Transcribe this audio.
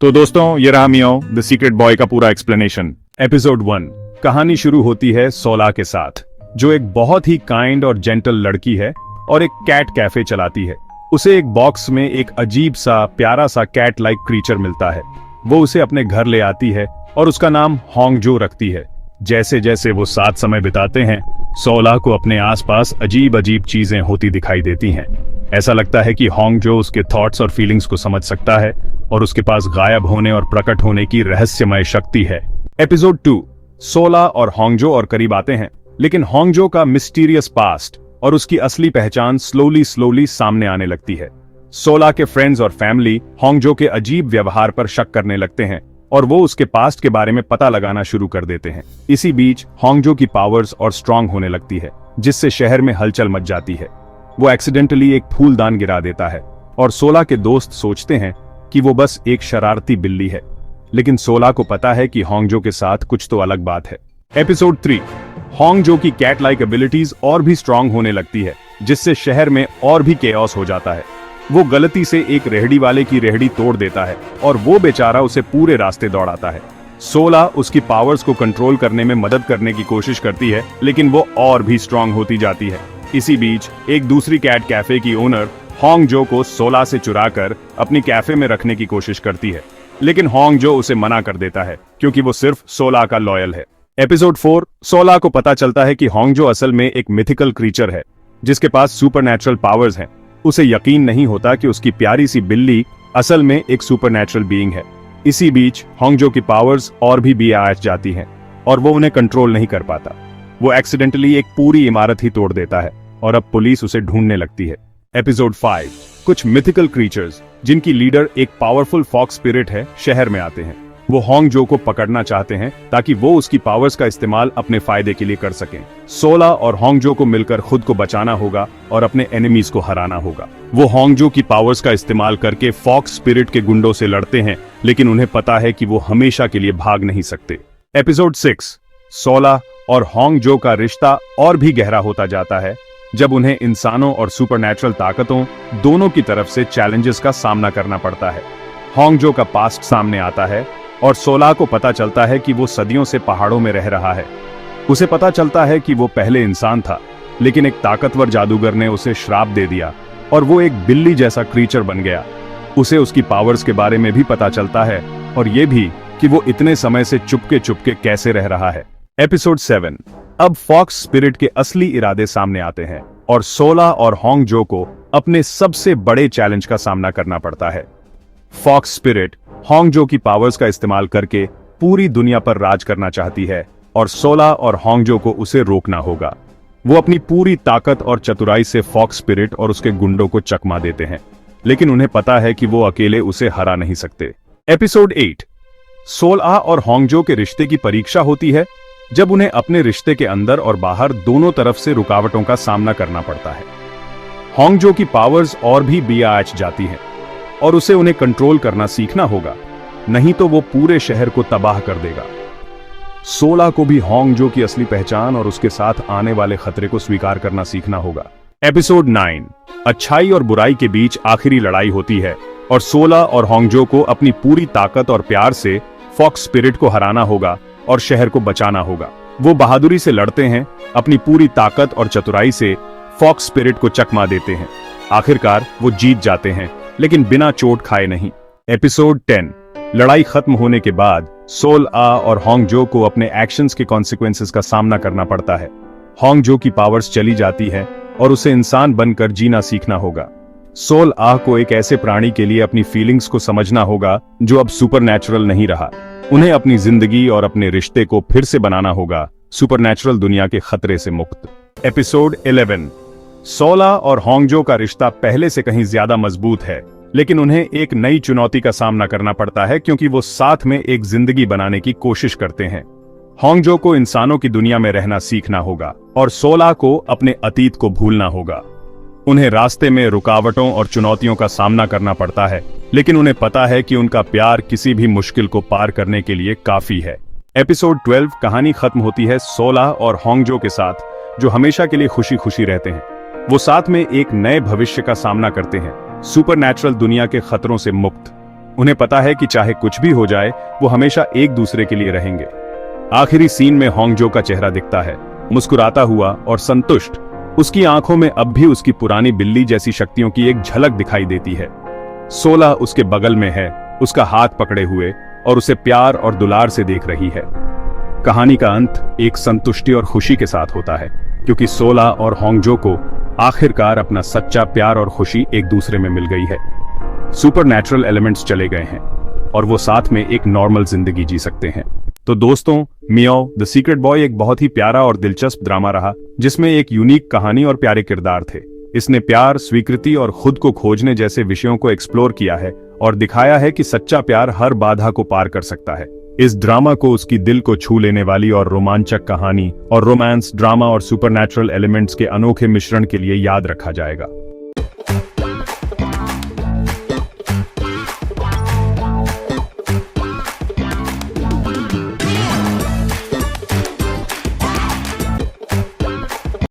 तो दोस्तों, ये रहा मियाओ द सीक्रेट बॉय का पूरा एक्सप्लेनेशन। एपिसोड 1। कहानी शुरू होती है सोला के साथ, जो एक बहुत ही काइंड और जेंटल लड़की है और एक कैट कैफे चलाती है। उसे एक बॉक्स में एक अजीब सा प्यारा सा कैट लाइक क्रीचर मिलता है। वो उसे अपने घर ले आती है और उसका नाम होंगजो रखती है। जैसे जैसे वो साथ समय बिताते हैं, सोला को अपने आसपास अजीब अजीब चीजें होती दिखाई देती हैं। ऐसा लगता है कि होंगजो उसके थॉट्स और फीलिंग्स को समझ सकता है और उसके पास गायब होने और प्रकट होने की रहस्यमय शक्ति है। एपिसोड 2। सोला और होंगजो और करीब आते हैं, लेकिन होंगजो का मिस्टीरियस पास्ट और उसकी असली पहचान स्लोली सामने आने लगती है। सोला के फ्रेंड्स और फैमिली होंगजो के अजीब व्यवहार पर शक करने लगते हैं और वो उसके पास्ट के बारे में पता लगाना शुरू कर देते हैं। इसी बीच होंगजो की पावर्स और स्ट्रांग होने लगती है, जिससे शहर में हलचल मच जाती है। वो एक्सीडेंटली एक फूलदान गिरा देता है और सोला के दोस्त सोचते हैं कि वो बस एक शरारती बिल्ली है, लेकिन सोला को पता है कि होंगजो के साथ कुछ तो अलग बात है। एपिसोड 3। होंगजो की कैट लाइक एबिलिटीज और भी स्ट्रांग होने लगती है, जिससे शहर में और भी केओस हो जाता है। वो गलती से एक रेहड़ी वाले की रेहड़ी तोड़ देता है और वो बेचारा उसे पूरे रास्ते दौड़ाता है। सोला उसकी पावर्स को कंट्रोल करने में मदद करने की कोशिश करती है, लेकिन वो और भी स्ट्रांग होती जाती है। इसी बीच एक दूसरी कैट कैफे की ओनर होंगजो को सोला से चुराकर अपनी कैफे में रखने की कोशिश करती है, लेकिन होंगजो उसे मना कर देता है क्योंकि वो सिर्फ सोला का लॉयल है। एपिसोड 4। सोला को पता चलता है कि होंगजो असल में एक मिथिकल क्रीचर है जिसके पास सुपरनैचुरल पावर्स हैं। उसे यकीन नहीं होता कि उसकी प्यारी सी बिल्ली असल में एक सुपरनैचुरल बीइंग है। इसी बीच होंगजो की पावर्स और भी बियाज जाती हैं और वो उन्हें कंट्रोल नहीं कर पाता। वो एक्सीडेंटली एक पूरी इमारत ही तोड़ देता है और अब पुलिस उसे ढूंढने लगती है। एपिसोड 5। कुछ मिथिकल क्रीचर्स जिनकी लीडर एक पावरफुल फॉक्स स्पिरिट है, शहर में आते हैं। वो होंगजो को पकड़ना चाहते हैं ताकि वो उसकी पावर्स का इस्तेमाल अपने फायदे के लिए कर सकें। सोला और होंगजो को मिलकर खुद को बचाना होगा और अपने एनिमीज को हराना होगा। वो होंगजो की पावर्स का इस्तेमाल करके फॉक्स स्पिरिट के गुंडों से लड़ते हैं, लेकिन उन्हें पता है कि वो हमेशा के लिए भाग नहीं सकते। एपिसोड 6। सोला और होंगजो का रिश्ता और भी गहरा होता जाता है जब उन्हें इंसानों और सुपरनैचुरल ताकतों दोनों की तरफ से चैलेंजेस का सामना करना पड़ता है। होंगजो का पास्ट सामने आता है और सोला को पता चलता है कि वो सदियों से पहाड़ों में रह रहा है। उसे पता चलता है कि वो पहले इंसान था, लेकिन एक ताकतवर जादूगर ने उसे श्राप दे दिया और वो एक बिल्ली जैसा क्रीचर बन गया। उसे उसकी पावर्स के बारे में भी पता चलता है और ये भी कि वो इतने समय से चुपके कैसे रह रहा है। एपिसोड 7। अब फॉक्स स्पिरिट के असली इरादे सामने आते हैं और सोला और होंगजो को अपने सबसे बड़े चैलेंज का सामना करना पड़ता है। फॉक्स स्पिरिट होंगजो की पावर्स का इस्तेमाल करके पूरी दुनिया पर राज करना चाहती है और सोला और होंगजो को उसे रोकना होगा। वो अपनी पूरी ताकत और चतुराई से फॉक्स स्पिरिट और उसके गुंडों को चकमा देते हैं, लेकिन उन्हें पता है कि वो अकेले उसे हरा नहीं सकते। एपिसोड 8। सोला और होंगजो के रिश्ते की परीक्षा होती है जब उन्हें अपने रिश्ते के अंदर और बाहर दोनों तरफ से रुकावटों का सामना करना पड़ता है। होंगजो की पावर्स और भी बियाज जाती हैं और उसे उन्हें कंट्रोल करना सीखना होगा, नहीं तो वो पूरे शहर को तबाह कर देगा। सोला को भी होंगजो की असली पहचान और उसके साथ आने वाले खतरे को स्वीकार करना सीखना होगा। एपिसोड 9। अच्छाई और बुराई के बीच आखिरी लड़ाई होती है और सोला और होंगजो को अपनी पूरी ताकत और प्यार से फॉक्स स्पिरिट को हराना होगा और शहर को बचाना होगा। वो बहादुरी से लड़ते हैं, अपनी पूरी ताकत और चतुराई से फॉक्स स्पिरिट को चकमा देते हैं। आखिरकार वो जीत जाते हैं, लेकिन बिना चोट खाए नहीं। एपिसोड 10। लड़ाई खत्म होने के बाद सोला और होंगजो को अपने एक्शंस के कॉन्सिक्वेंसेस का सामना करना पड़ता है। होंगजो की पावर्स चली जाती है और उसे इंसान बनकर जीना सीखना होगा। सोला को एक ऐसे प्राणी के लिए अपनी फीलिंग्स को समझना होगा जो अब सुपरनैचुरल नहीं रहा। उन्हें अपनी जिंदगी और अपने रिश्ते को फिर से बनाना होगा, सुपरनैचुरल दुनिया के खतरे से मुक्त। एपिसोड 11। सोला और होंगजो का रिश्ता पहले से कहीं ज्यादा मजबूत है, लेकिन उन्हें एक नई चुनौती का सामना करना पड़ता है क्योंकि वो साथ में एक जिंदगी बनाने की कोशिश करते हैं। होंगजो को इंसानों की दुनिया में रहना सीखना होगा और सोला को अपने अतीत को भूलना होगा। उन्हें रास्ते में रुकावटों और चुनौतियों का सामना करना पड़ता है, लेकिन उन्हें पता है कि उनका प्यार किसी भी मुश्किल को पार करने के लिए काफी है। एपिसोड 12। कहानी खत्म होती है सोला और होंगजो के साथ, जो हमेशा के लिए खुशी खुशी रहते हैं। वो साथ में एक नए भविष्य का सामना करते हैं, सुपरनैचुरल दुनिया के खतरों से मुक्त। उन्हें पता है कि चाहे कुछ भी हो जाए वो हमेशा एक दूसरे के लिए रहेंगे। आखिरी सीन में होंगजो का चेहरा दिखता है, मुस्कुराता हुआ और संतुष्ट। उसकी आंखों में अब भी उसकी पुरानी बिल्ली जैसी शक्तियों की एक झलक दिखाई देती है। सोला उसके बगल में है, उसका हाथ पकड़े हुए, और उसे प्यार और दुलार से देख रही है। कहानी का अंत एक संतुष्टि और खुशी के साथ होता है, क्योंकि सोला और होंगजो को आखिरकार अपना सच्चा प्यार और खुशी एक दूसरे में मिल गई है। सुपरनैचुरल एलिमेंट्स चले गए हैं और वो साथ में एक नॉर्मल जिंदगी जी सकते हैं। तो दोस्तों, मियाओ द सीक्रेट बॉय एक बहुत ही प्यारा और दिलचस्प ड्रामा रहा, जिसमें एक यूनिक कहानी और प्यारे किरदार थे। इसने प्यार, स्वीकृति और खुद को खोजने जैसे विषयों को एक्सप्लोर किया है और दिखाया है कि सच्चा प्यार हर बाधा को पार कर सकता है। इस ड्रामा को उसकी दिल को छू लेने वाली और रोमांचक कहानी और रोमांस, ड्रामा और सुपरनैचुरल एलिमेंट्स के अनोखे मिश्रण के लिए याद रखा जाएगा।